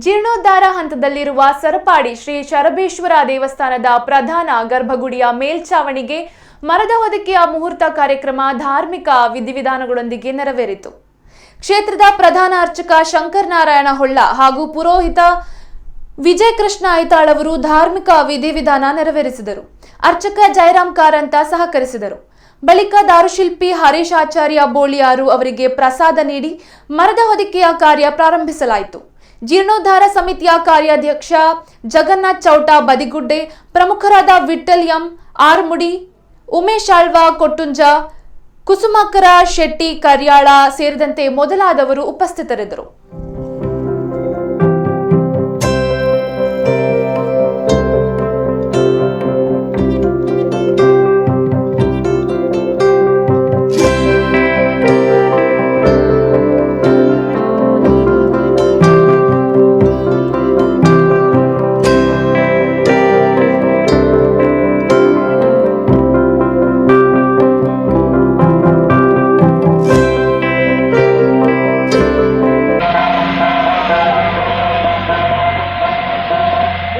ಜೀರ್ಣೋದ್ಧಾರ ಹಂತದಲ್ಲಿರುವ ಸರಪಾಡಿ ಶ್ರೀ ಶರಬೇಶ್ವರ ದೇವಸ್ಥಾನದ ಪ್ರಧಾನ ಗರ್ಭಗುಡಿಯ ಮೇಲ್ಛಾವಣಿಗೆ ಮರದ ಹೊದಿಕೆಯ ಮುಹೂರ್ತ ಕಾರ್ಯಕ್ರಮ ಧಾರ್ಮಿಕ ವಿಧಿವಿಧಾನಗಳೊಂದಿಗೆ ನೆರವೇರಿತು. ಕ್ಷೇತ್ರದ ಪ್ರಧಾನ ಅರ್ಚಕ ಶಂಕರನಾರಾಯಣ ಹೊಳ್ಳ ಹಾಗೂ ಪುರೋಹಿತ ವಿಜಯ ಕೃಷ್ಣ ಐತಾಳ್ ಅವರು ಧಾರ್ಮಿಕ ವಿಧಿವಿಧಾನ ನೆರವೇರಿಸಿದರು. ಅರ್ಚಕ ಜಯರಾಮ್ ಕಾರಂತ ಸಹಕರಿಸಿದರು. ಬಳಿಕ ದಾರುಶಿಲ್ಪಿ ಹರೀಶ್ ಆಚಾರ್ಯ ಬೋಳಿಯಾರು ಅವರಿಗೆ ಪ್ರಸಾದ ನೀಡಿ ಮರದ ಹೊದಿಕೆಯ ಕಾರ್ಯ ಪ್ರಾರಂಭಿಸಲಾಯಿತು. ಜೀರ್ಣೋದ್ಧಾರ ಸಮಿತಿಯ ಕಾರ್ಯಾಧ್ಯಕ್ಷ ಜಗನ್ನಾಥ್ ಚೌಟ ಬದಿಗುಡ್ಡೆ, ಪ್ರಮುಖರಾದ ವಿಠಲ್ ಎಂ ಆರ್ಮುಡಿ, ಉಮೇಶ್ ಆಳ್ವ ಕೊಟ್ಟುಂಜ, ಕುಸುಮಾಕರ ಶೆಟ್ಟಿ ಕರ್ಯಾಳ ಸೇರಿದಂತೆ ಮೊದಲಾದವರು ಉಪಸ್ಥಿತರಿದ್ದರು.